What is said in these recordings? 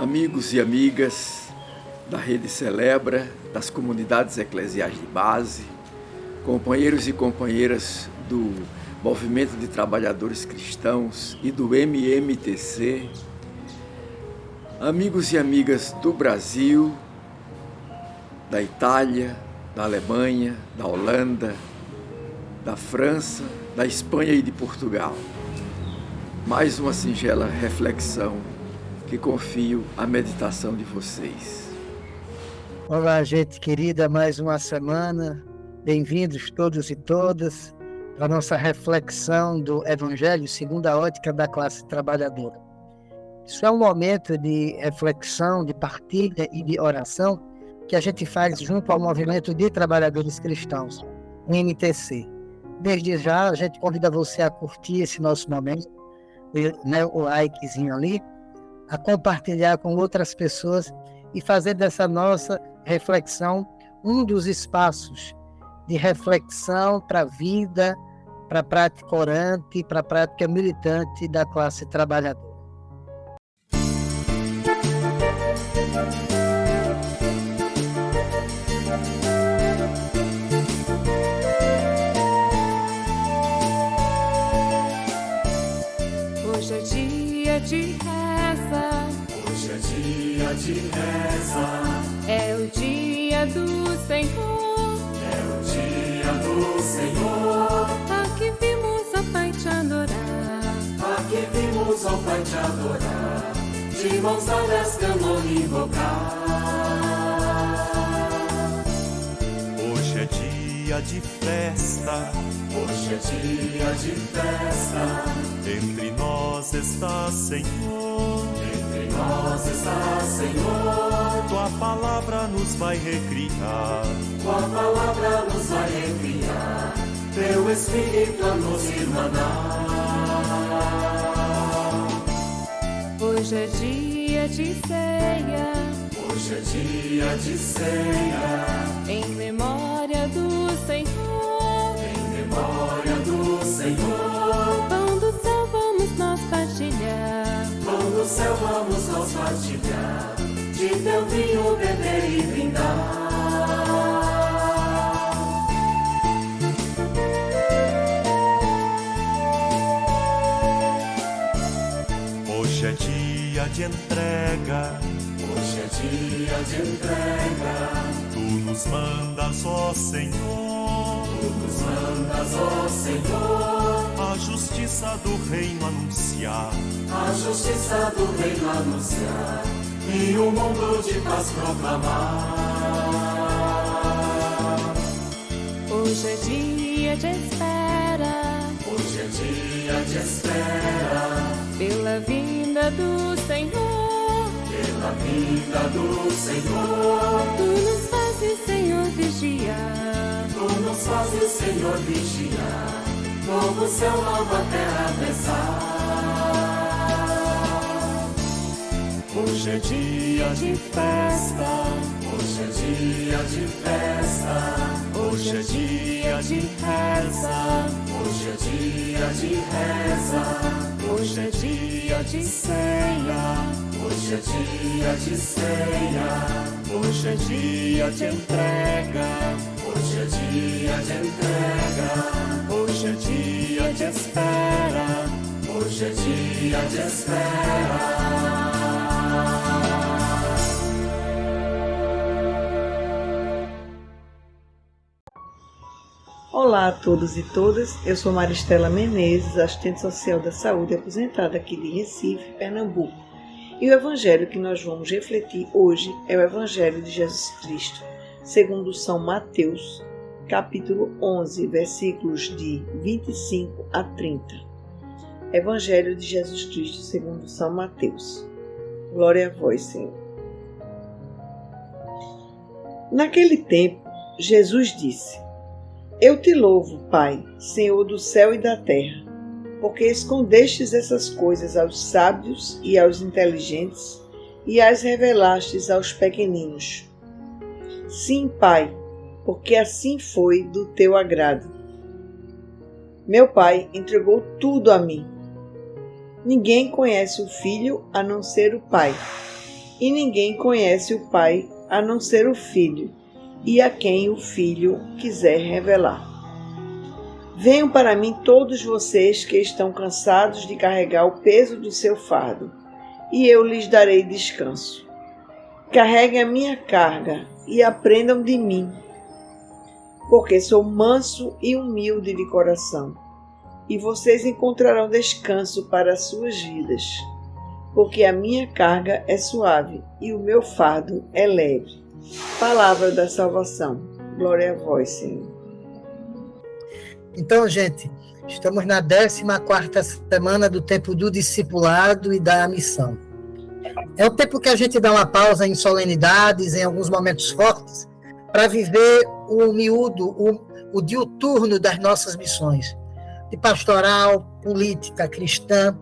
amigos e amigas da Rede Celebra, das comunidades eclesiais de base, companheiros e companheiras do Movimento de Trabalhadores Cristãos e do MMTC, amigos e amigas do Brasil, da Itália, da Alemanha, da Holanda, da França, da Espanha e de Portugal. Mais uma singela reflexão que confio à meditação de vocês. Olá, gente querida, mais uma semana. Bem-vindos todos e todas para a nossa reflexão do Evangelho segundo a ótica da classe trabalhadora. Isso é um momento de reflexão, de partilha e de oração que a gente faz junto ao Movimento de Trabalhadores Cristãos, o MTC. Desde já, a gente convida você a curtir esse nosso momento, o likezinho ali, a compartilhar com outras pessoas e fazer dessa nossa reflexão um dos espaços de reflexão para a vida, para a prática orante, para a prática militante da classe trabalhadora. Hoje é dia de reza. Hoje é dia de reza. É o dia do Senhor. É o dia do Senhor. Aqui vimos ao Pai te adorar. Aqui vimos ao Pai te adorar. De mãos dadas clamando e invocar. Hoje é dia de festa. Hoje é dia de festa. Entre nós está, Senhor. Entre nós está, Senhor. Tua palavra nos vai recriar. Tua palavra nos vai recriar. Teu Espírito a nos irmanar. Hoje é dia de ceia. Hoje é dia de ceia. Em memória do Senhor. Em memória do Senhor. Pão do céu vamos nós partilhar. Pão do céu vamos nós partilhar. De teu vinho beber e brindar. Hoje é dia de entrega. Hoje é dia de entrega. Tu nos mandas, ó Senhor. Tu nos mandas, ó Senhor. A justiça do reino anunciar. A justiça do reino anunciar. E um mundo de paz proclamar. Hoje é dia de espera. Hoje é dia de espera. Pela vinda do Senhor. Pela vinda do Senhor. Tu nos fazes, Senhor, vigiar. Tu nos fazes, Senhor, vigiar. Novo céu, nova terra pensar. Hoje é dia de festa. Hoje é dia de festa. Hoje é dia de reza. Hoje é dia de reza. Hoje é dia de ceia. Hoje é dia de ceia. Hoje é dia de entrega. Hoje é dia de entrega. Hoje é dia de espera. Hoje é dia de espera. Olá a todos e todas, eu sou Maristela Menezes, assistente social da saúde aposentada aqui de Recife, Pernambuco. E o evangelho que nós vamos refletir hoje é o Evangelho de Jesus Cristo, segundo São Mateus, capítulo 11, versículos de 25 a 30. Evangelho de Jesus Cristo, segundo São Mateus. Glória a vós, Senhor. Naquele tempo, Jesus disse: Eu te louvo, Pai, Senhor do céu e da terra, porque escondestes essas coisas aos sábios e aos inteligentes e as revelastes aos pequeninos. Sim, Pai, porque assim foi do teu agrado. Meu Pai entregou tudo a mim. Ninguém conhece o Filho a não ser o Pai, e ninguém conhece o Pai a não ser o Filho, e a quem o Filho quiser revelar. Venham para mim todos vocês que estão cansados de carregar o peso do seu fardo, e eu lhes darei descanso. Carreguem a minha carga e aprendam de mim, porque sou manso e humilde de coração, e vocês encontrarão descanso para as suas vidas, porque a minha carga é suave e o meu fardo é leve. Palavra da salvação. Glória a vós, Senhor. Então, gente, estamos na 14ª semana do tempo do discipulado e da missão. É o tempo que a gente dá uma pausa em solenidades, em alguns momentos fortes, para viver o miúdo, o diuturno das nossas missões, de pastoral, política cristã,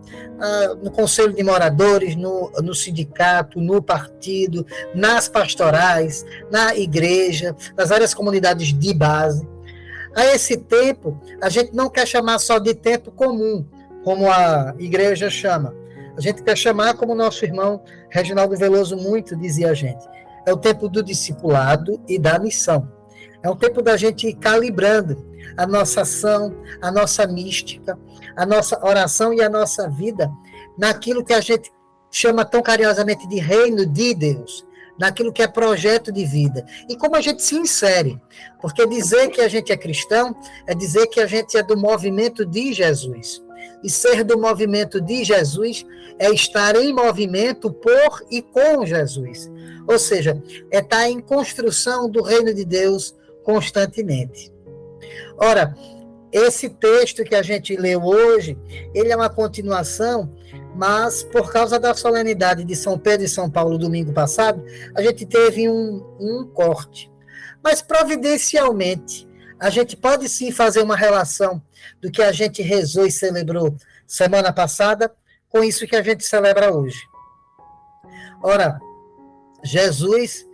no conselho de moradores, no sindicato, no partido, nas pastorais, na igreja, nas várias comunidades de base. A esse tempo, a gente não quer chamar só de tempo comum, como a igreja chama. A gente quer chamar, como nosso irmão Reginaldo Veloso muito dizia a gente, é o tempo do discipulado e da missão. É um tempo da gente ir calibrando a nossa ação, a nossa mística, a nossa oração e a nossa vida naquilo que a gente chama tão carinhosamente de reino de Deus, naquilo que é projeto de vida. E como a gente se insere, porque dizer que a gente é cristão é dizer que a gente é do movimento de Jesus. E ser do movimento de Jesus é estar em movimento por e com Jesus. Ou seja, é estar em construção do reino de Deus constantemente. Ora, esse texto que a gente leu hoje, ele é uma continuação, mas por causa da solenidade de São Pedro e São Paulo domingo passado, a gente teve um corte. Mas providencialmente, a gente pode sim fazer uma relação do que a gente rezou e celebrou semana passada com isso que a gente celebra hoje. Ora, Jesus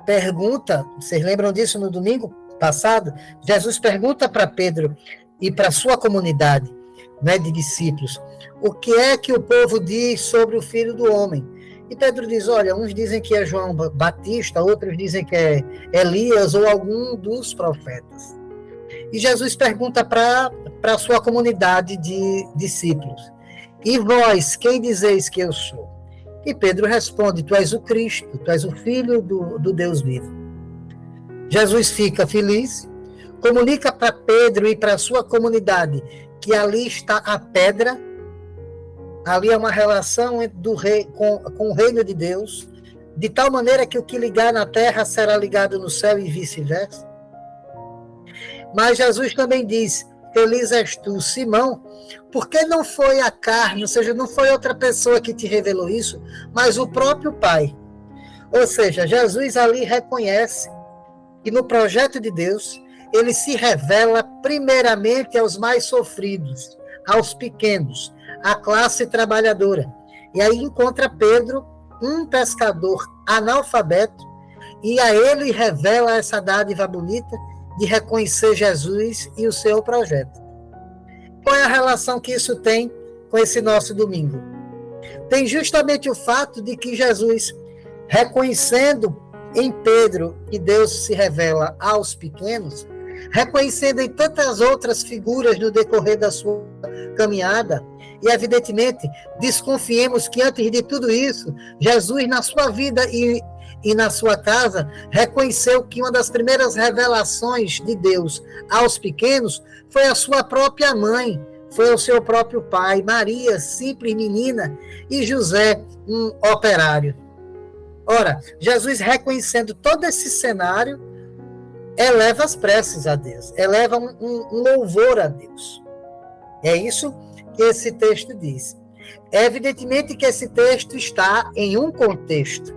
pergunta, vocês lembram disso no domingo passado? Jesus pergunta para Pedro e para a sua comunidade, né, de discípulos, o que é que o povo diz sobre o Filho do Homem? E Pedro diz, olha, uns dizem que é João Batista, outros dizem que é Elias ou algum dos profetas. E Jesus pergunta para a sua comunidade de discípulos, e vós, quem dizeis que eu sou? E Pedro responde, tu és o Cristo, tu és o Filho do Deus vivo. Jesus fica feliz, comunica para Pedro e para a sua comunidade que ali está a pedra, ali é uma relação com o reino de Deus, de tal maneira que o que ligar na terra será ligado no céu e vice-versa. Mas Jesus também diz, feliz és tu, Simão, porque não foi a carne, ou seja, não foi outra pessoa que te revelou isso, mas o próprio Pai. Ou seja, Jesus ali reconhece que no projeto de Deus, ele se revela primeiramente aos mais sofridos, aos pequenos, à classe trabalhadora. E aí encontra Pedro, um pescador analfabeto, e a ele revela essa dádiva bonita de reconhecer Jesus e o seu projeto. Qual é a relação que isso tem com esse nosso domingo? Tem justamente o fato de que Jesus, reconhecendo em Pedro que Deus se revela aos pequenos, reconhecendo em tantas outras figuras no decorrer da sua caminhada, e evidentemente desconfiemos que antes de tudo isso, Jesus na sua vida e na sua casa, reconheceu que uma das primeiras revelações de Deus aos pequenos foi a sua própria mãe, foi o seu próprio pai, Maria, simples menina, e José, um operário. Ora, Jesus reconhecendo todo esse cenário, eleva as preces a Deus, eleva um louvor a Deus. É isso que esse texto diz. É evidentemente que esse texto está em um contexto,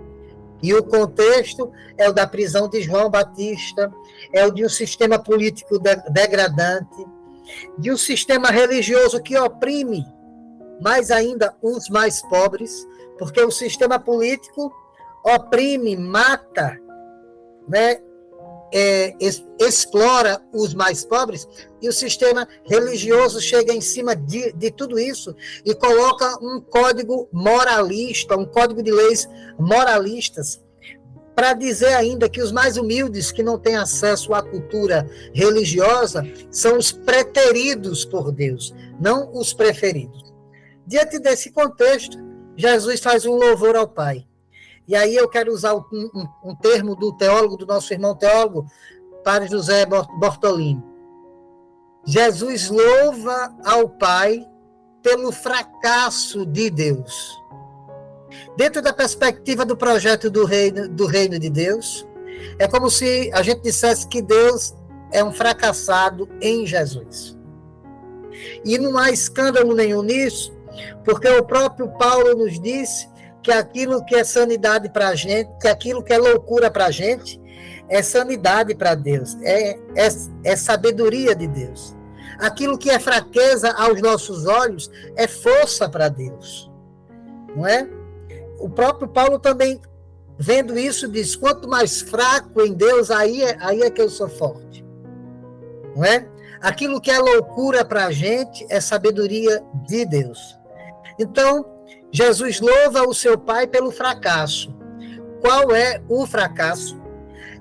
e o contexto é o da prisão de João Batista, é o de um sistema político degradante, de um sistema religioso que oprime mais ainda os mais pobres, porque o sistema político oprime, mata, né, explora os mais pobres, e o sistema religioso chega em cima de tudo isso e coloca um código moralista, um código de leis moralistas, para dizer ainda que os mais humildes, que não têm acesso à cultura religiosa, são os preteridos por Deus, não os preferidos. Diante desse contexto, Jesus faz um louvor ao Pai. E aí eu quero usar um termo do teólogo, do nosso irmão teólogo, Padre José Bortolini. Jesus louva ao Pai pelo fracasso de Deus. Dentro da perspectiva do projeto do reino de Deus, é como se a gente dissesse que Deus é um fracassado em Jesus. E não há escândalo nenhum nisso, porque o próprio Paulo nos disse que aquilo que é sanidade para a gente, que aquilo que é loucura para a gente, é sanidade para Deus, é sabedoria de Deus. Aquilo que é fraqueza aos nossos olhos é força para Deus, não é? O próprio Paulo também, vendo isso, diz: quanto mais fraco em Deus, aí é que eu sou forte, não é? Aquilo que é loucura para a gente é sabedoria de Deus. Então, Jesus louva o seu Pai pelo fracasso. Qual é o fracasso?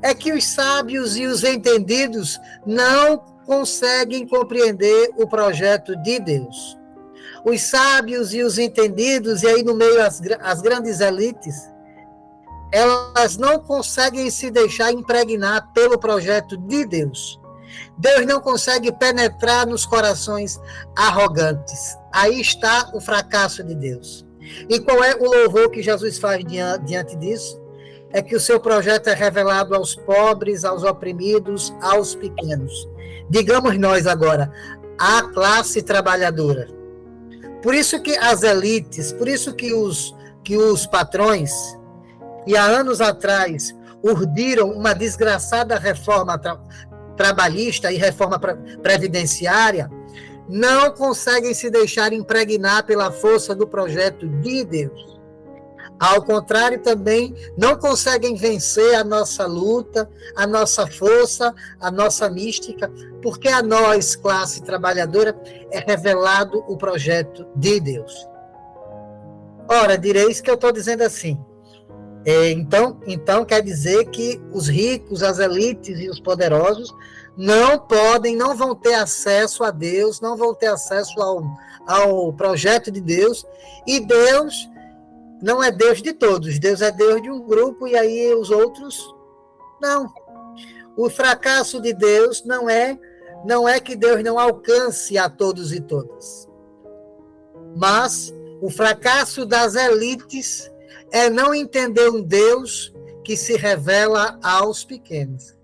É que os sábios e os entendidos não conseguem compreender o projeto de Deus. Os sábios e os entendidos, e aí no meio as grandes elites, elas não conseguem se deixar impregnar pelo projeto de Deus. Deus não consegue penetrar nos corações arrogantes. Aí está o fracasso de Deus. E qual é o louvor que Jesus faz diante disso? É que o seu projeto é revelado aos pobres, aos oprimidos, aos pequenos. Digamos nós agora, a classe trabalhadora. Por isso que as elites, por isso que os patrões, que há anos atrás urdiram uma desgraçada reforma trabalhista e reforma previdenciária, não conseguem se deixar impregnar pela força do projeto de Deus. Ao contrário, também não conseguem vencer a nossa luta, a nossa força, a nossa mística, porque a nós, classe trabalhadora, é revelado o projeto de Deus. Ora, direis que eu estou dizendo assim. Então quer dizer que os ricos, as elites e os poderosos não vão ter acesso a Deus, não vão ter acesso ao projeto de Deus, e Deus não é Deus de todos, Deus é Deus de um grupo, e aí os outros, não. O fracasso de Deus não é que Deus não alcance a todos e todas, mas o fracasso das elites é não entender um Deus que se revela aos pequenos.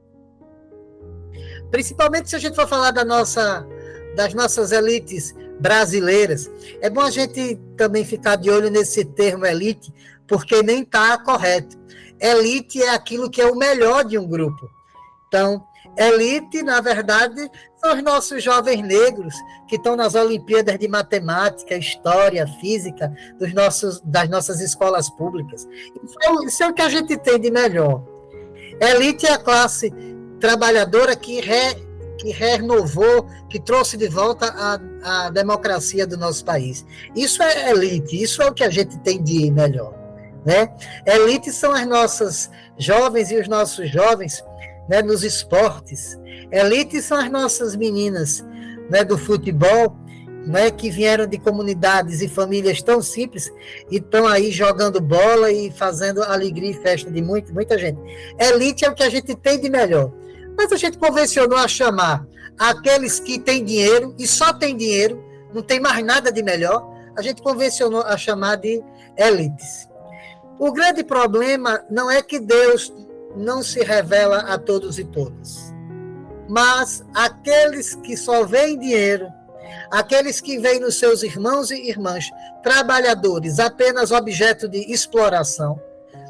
Principalmente se a gente for falar das nossas elites brasileiras. É bom a gente também ficar de olho nesse termo elite, porque nem está correto. Elite é aquilo que é o melhor de um grupo. Então, elite, na verdade, são os nossos jovens negros que estão nas Olimpíadas de Matemática, História, Física das nossas escolas públicas. Isso é o que a gente tem de melhor. Elite é a classe trabalhadora que renovou, que trouxe de volta a democracia do nosso país. Isso é elite, isso é o que a gente tem de melhor, né? Elite são as nossas jovens e os nossos jovens, né, nos esportes. Elite são as nossas meninas, né, do futebol, né, que vieram de comunidades e famílias tão simples e estão aí jogando bola e fazendo alegria e festa de muita gente. Elite é o que a gente tem de melhor. Mas a gente convencionou a chamar aqueles que têm dinheiro e só têm dinheiro, não tem mais nada de melhor, a gente convencionou a chamar de elites. O grande problema não é que Deus não se revela a todos e todas, mas aqueles que só veem dinheiro, aqueles que veem nos seus irmãos e irmãs trabalhadores apenas objeto de exploração,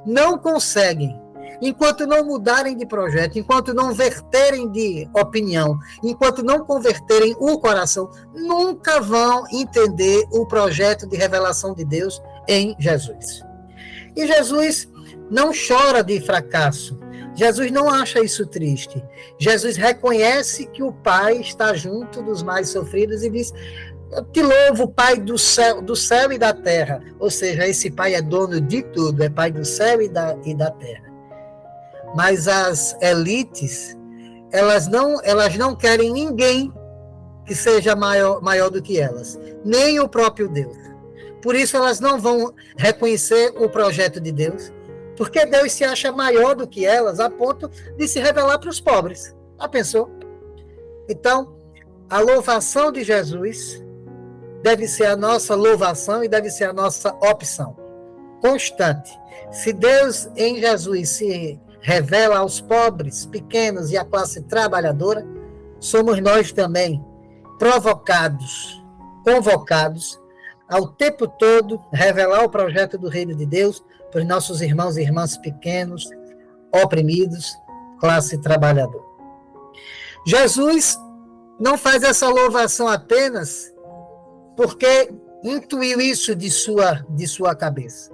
não conseguem, enquanto não mudarem de projeto, enquanto não verterem de opinião, enquanto não converterem o coração, nunca vão entender o projeto de revelação de Deus em Jesus. E Jesus não chora de fracasso, Jesus não acha isso triste. Jesus reconhece que o Pai está junto dos mais sofridos e diz: eu te louvo, Pai do céu e da terra. Ou seja, esse Pai é dono de tudo, é Pai do céu e da terra. Mas as elites, elas não querem ninguém que seja maior do que elas, nem o próprio Deus. Por isso elas não vão reconhecer o projeto de Deus, porque Deus se acha maior do que elas, a ponto de se revelar para os pobres. Já pensou? Então, a louvação de Jesus deve ser a nossa louvação e deve ser a nossa opção constante. Se Deus em Jesus se revela aos pobres, pequenos e à classe trabalhadora, somos nós também provocados, convocados ao tempo todo revelar o projeto do reino de Deus para os nossos irmãos e irmãs pequenos, oprimidos, classe trabalhadora. Jesus não faz essa louvação apenas porque intuiu isso de sua cabeça.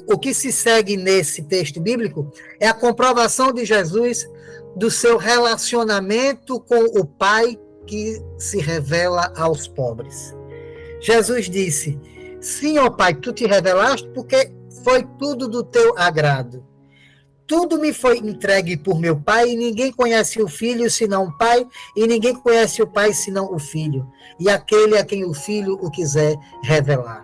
O que se segue nesse texto bíblico é a comprovação de Jesus do seu relacionamento com o Pai que se revela aos pobres. Jesus disse: sim, ó Pai, tu te revelaste porque foi tudo do teu agrado. Tudo me foi entregue por meu Pai, e ninguém conhece o Filho senão o Pai, e ninguém conhece o Pai senão o Filho, e aquele a quem o Filho o quiser revelar.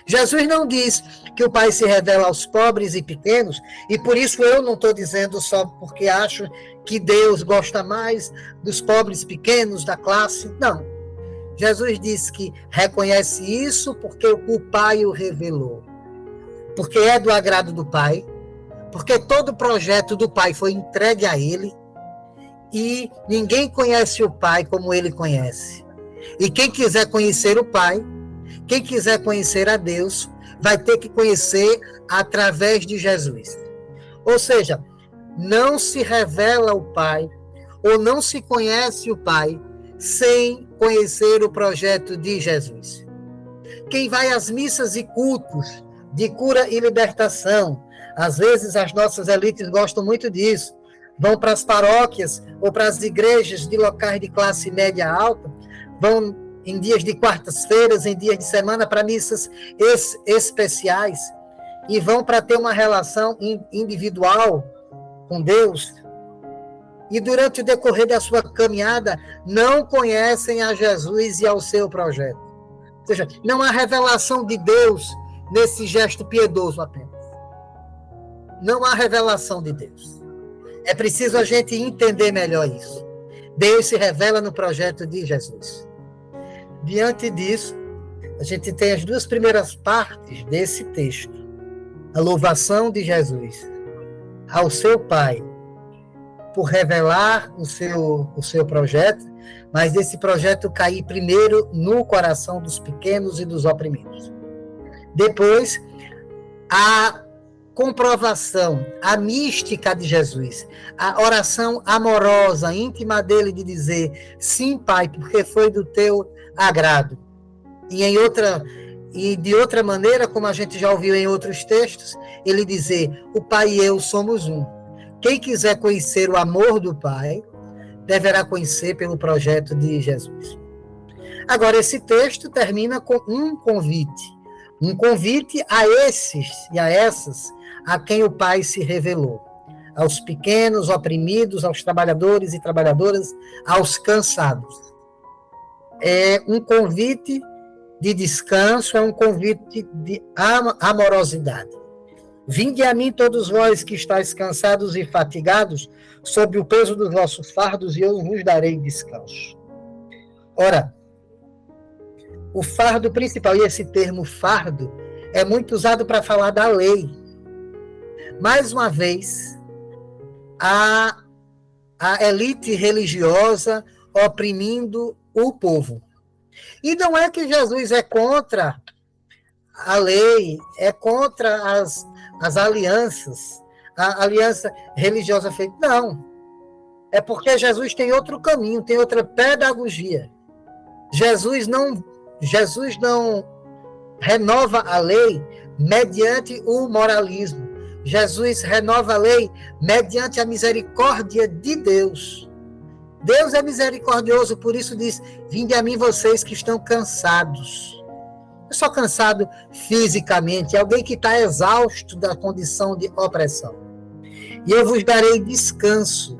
Jesus não diz que o Pai se revela aos pobres e pequenos, e por isso eu não estou dizendo só porque acho que Deus gosta mais dos pobres pequenos da classe. Não. Jesus diz que reconhece isso porque o Pai o revelou. Porque é do agrado do Pai, porque todo o projeto do Pai foi entregue a Ele, e ninguém conhece o Pai como Ele conhece. E quem quiser conhecer o Pai, quem quiser conhecer a Deus, vai ter que conhecer através de Jesus. Ou seja, não se revela o Pai, ou não se conhece o Pai, sem conhecer o projeto de Jesus. Quem vai às missas e cultos de cura e libertação, às vezes as nossas elites gostam muito disso, vão para as paróquias ou para as igrejas de locais de classe média alta, vão em dias de quartas-feiras, em dias de semana, para missas especiais, e vão para ter uma relação individual com Deus, e durante o decorrer da sua caminhada, não conhecem a Jesus e ao seu projeto. Ou seja, não há revelação de Deus nesse gesto piedoso apenas. Não há revelação de Deus. É preciso a gente entender melhor isso. Deus se revela no projeto de Jesus. Diante disso, a gente tem as duas primeiras partes desse texto. A louvação de Jesus ao seu Pai por revelar o seu projeto, mas esse projeto cair primeiro no coração dos pequenos e dos oprimidos. Depois, a comprovação, a mística de Jesus, a oração amorosa, íntima dele de dizer: sim, Pai, porque foi do teu agrado. E de outra maneira, como a gente já ouviu em outros textos, ele dizer: o Pai e eu somos um. Quem quiser conhecer o amor do Pai, deverá conhecer pelo projeto de Jesus. Agora, esse texto termina com um convite a esses e a essas a quem o Pai se revelou, aos pequenos, oprimidos, aos trabalhadores e trabalhadoras, aos cansados. É um convite de descanso, é um convite de amorosidade. Vinde a mim todos vós que estáis cansados e fatigados, sob o peso dos vossos fardos, e eu vos darei descanso. Ora, o fardo principal, e esse termo fardo, é muito usado para falar da lei. Mais uma vez, a elite religiosa oprimindo o povo. E não é que Jesus é contra a lei, é contra as alianças, a aliança religiosa feita. Não. É porque Jesus tem outro caminho, tem outra pedagogia. Jesus não renova a lei mediante o moralismo, Jesus renova a lei mediante a misericórdia de Deus. Deus é misericordioso, por isso diz: vinde a mim vocês que estão cansados. Não é só cansado fisicamente, é alguém que está exausto da condição de opressão. E eu vos darei descanso.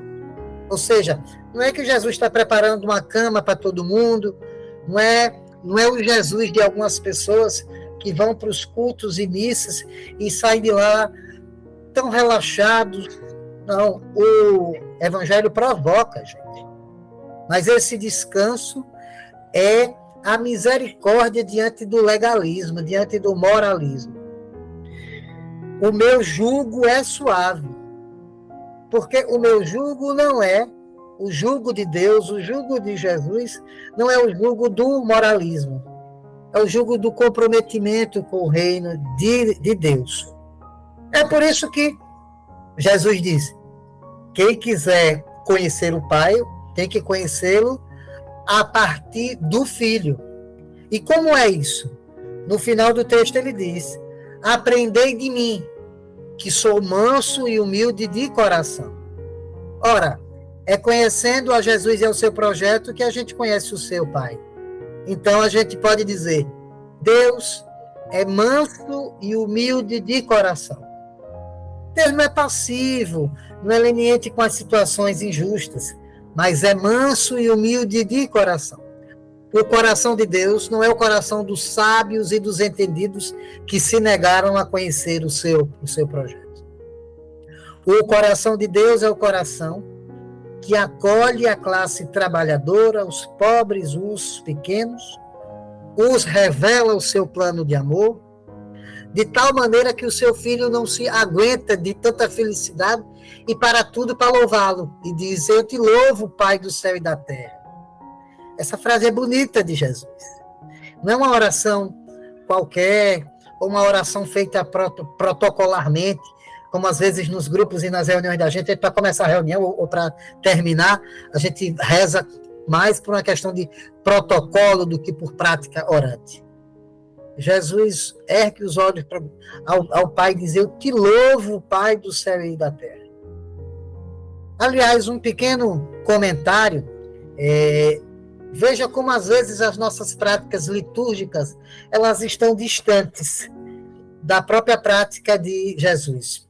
Ou seja, não é que Jesus está preparando uma cama para todo mundo, não é o Jesus de algumas pessoas que vão para os cultos e missas e saem de lá tão relaxados. Não, o Evangelho provoca, gente. Mas esse descanso é a misericórdia diante do legalismo, diante do moralismo. O meu jugo é suave, porque o meu jugo não é o jugo de Deus, o jugo de Jesus, não é o jugo do moralismo, é o jugo do comprometimento com o reino de Deus. É por isso que Jesus diz: quem quiser conhecer o Pai, tem que conhecê-lo a partir do Filho. E como é isso? No final do texto ele diz: aprendei de mim, que sou manso e humilde de coração. Ora, é conhecendo a Jesus e ao seu projeto que a gente conhece o seu Pai. Então a gente pode dizer: Deus é manso e humilde de coração. Deus não é passivo, não é leniente com as situações injustas, mas é manso e humilde de coração. O coração de Deus não é o coração dos sábios e dos entendidos que se negaram a conhecer o seu projeto. O coração de Deus é o coração que acolhe a classe trabalhadora, os pobres, os pequenos, os revela o seu plano de amor, de tal maneira que o seu filho não se aguenta de tanta felicidade e para tudo para louvá-lo. E diz: eu te louvo, Pai do céu e da terra. Essa frase é bonita de Jesus. Não é uma oração qualquer, ou uma oração feita protocolarmente, como às vezes nos grupos e nas reuniões da gente, para começar a reunião ou para terminar, a gente reza mais por uma questão de protocolo do que por prática orante. Jesus ergue os olhos ao Pai e diz: eu te louvo, Pai do céu e da terra. Aliás, um pequeno comentário, veja como às vezes as nossas práticas litúrgicas, elas estão distantes da própria prática de Jesus.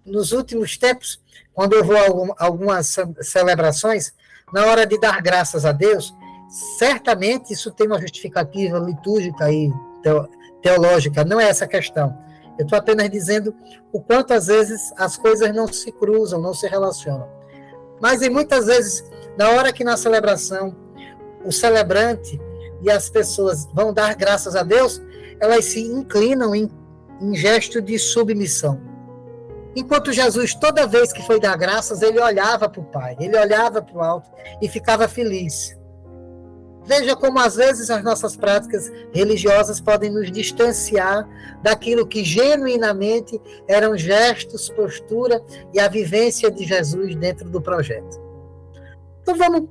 Nos últimos tempos, quando eu vou a algumas celebrações, na hora de dar graças a Deus, certamente isso tem uma justificativa litúrgica e teológica, não é essa a questão. Eu estou apenas dizendo o quanto às vezes as coisas não se cruzam, não se relacionam. Mas e muitas vezes, na hora que na celebração o celebrante e as pessoas vão dar graças a Deus, elas se inclinam em gesto de submissão. Enquanto Jesus, toda vez que foi dar graças, ele olhava para o Pai, ele olhava para o alto e ficava feliz. Veja como às vezes as nossas práticas religiosas podem nos distanciar daquilo que genuinamente eram gestos, postura e a vivência de Jesus dentro do projeto. Então vamos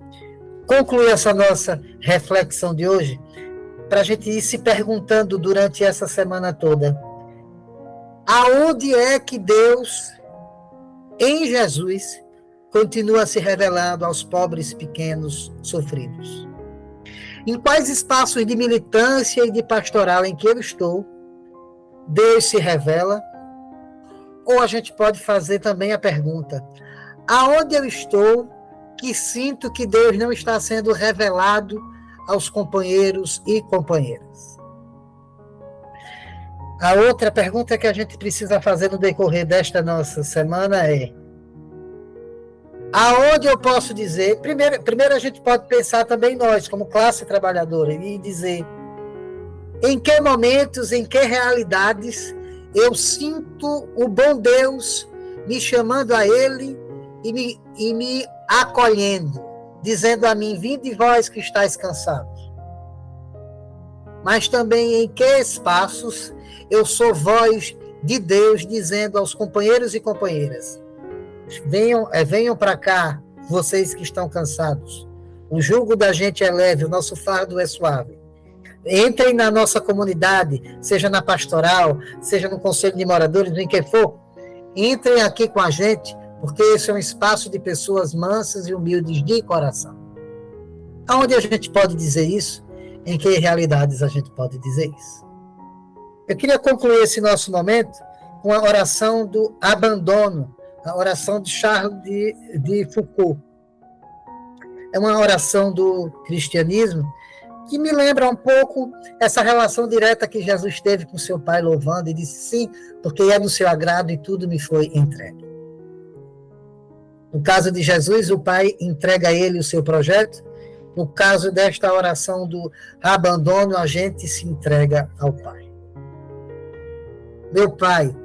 concluir essa nossa reflexão de hoje para a gente ir se perguntando durante essa semana toda: aonde é que Deus, em Jesus, continua se revelando aos pobres pequenos sofridos? Em quais espaços de militância e de pastoral em que eu estou, Deus se revela? Ou a gente pode fazer também a pergunta: aonde eu estou que sinto que Deus não está sendo revelado aos companheiros e companheiras? A outra pergunta que a gente precisa fazer no decorrer desta nossa semana é: aonde eu posso dizer... Primeiro a gente pode pensar também nós, como classe trabalhadora, e dizer em que momentos, em que realidades eu sinto o bom Deus me chamando a Ele e me acolhendo, dizendo a mim: vinde vós que estáis cansados. Mas também em que espaços eu sou voz de Deus dizendo aos companheiros e companheiras: venham para cá, vocês que estão cansados. O jugo da gente é leve, o nosso fardo é suave. Entrem na nossa comunidade, seja na pastoral, seja no conselho de moradores, em que for, Entrem aqui com a gente, porque esse é um espaço de pessoas mansas e humildes de coração. Aonde a gente pode dizer isso? Em que realidades a gente pode dizer isso? Eu queria concluir esse nosso momento com a oração do abandono, a oração de Charles de Foucault. É uma oração do cristianismo que me lembra um pouco essa relação direta que Jesus teve com seu Pai, louvando, e disse: sim, porque é do seu agrado e tudo me foi entregue. No caso de Jesus, o Pai entrega a ele o seu projeto. No caso desta oração do abandono, a gente se entrega ao Pai. Meu Pai,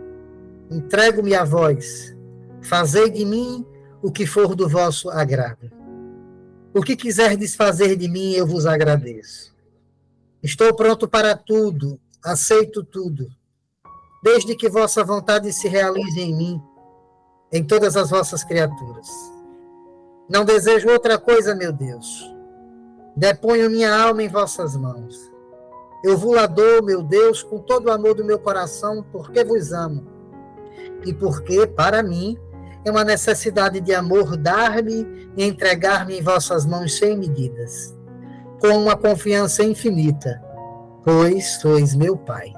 entrego-me a vós, fazei de mim o que for do vosso agrado. O que quiserdes fazer de mim, eu vos agradeço. Estou pronto para tudo, aceito tudo, desde que vossa vontade se realize em mim, em todas as vossas criaturas. Não desejo outra coisa, meu Deus. Deponho minha alma em vossas mãos. Eu vos dou, meu Deus, com todo o amor do meu coração, porque vos amo. E porque, para mim, é uma necessidade de amor dar-me e entregar-me em vossas mãos sem medidas, com uma confiança infinita, pois sois meu Pai.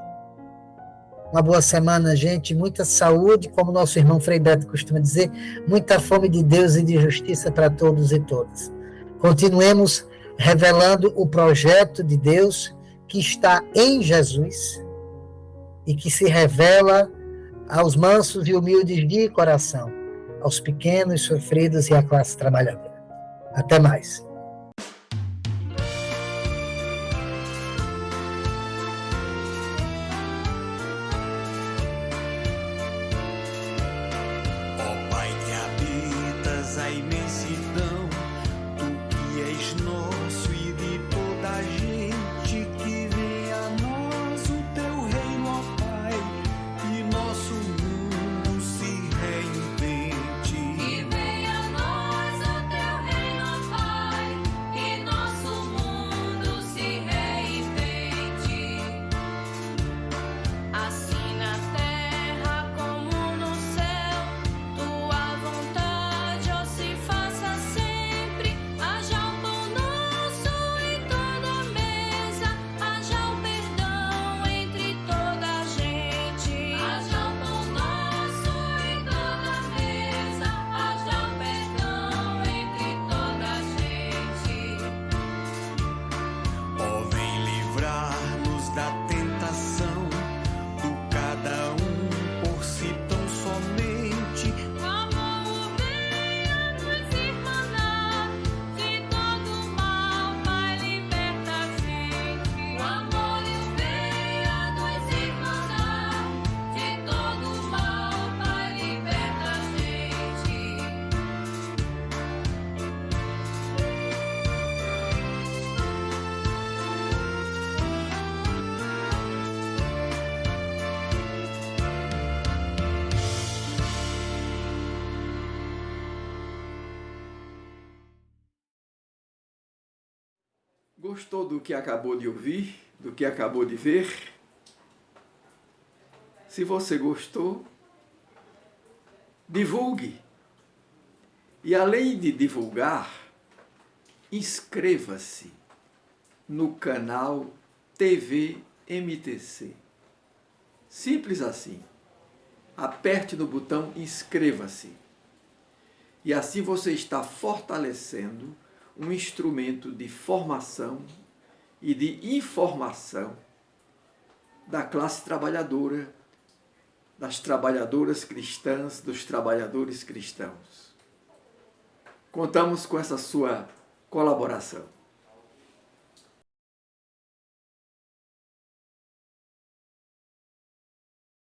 Uma boa semana, gente, muita saúde, como nosso irmão Frei Beto costuma dizer, muita fome de Deus e de justiça para todos e todas. Continuemos revelando o projeto de Deus que está em Jesus e que se revela aos mansos e humildes de coração, aos pequenos, sofridos e à classe trabalhadora. Até mais. Ó Pai que habitas a imensidão, tu que és nosso e de toda a gente, que venha a nós o teu reino, ó Pai, e nosso mundo se reinvente. Que venha a nós o teu reino, ó Pai, e nosso mundo se reinvente. Assim na terra como no céu, tua vontade, ó, se faça sempre. Haja o pão nosso em toda a mesa, haja o perdão entre toda a gente. Haja o pão nosso em toda a mesa, haja o perdão entre toda a gente. Ó, vem livrar-nos da tentação, do cada um por si tão somente. O amor venha nos irmanar, de todo mal, Pai, liberta a gente. O amor venha nos irmanar, de todo mal, Pai, liberta a gente. Gostou do que acabou de ouvir, do que acabou de ver? Se você gostou, divulgue. E além de divulgar, inscreva-se no canal TV MTC. Simples assim. Aperte no botão inscreva-se. E assim você está fortalecendo um instrumento de formação e de informação da classe trabalhadora, das trabalhadoras cristãs, dos trabalhadores cristãos. Contamos com essa sua colaboração.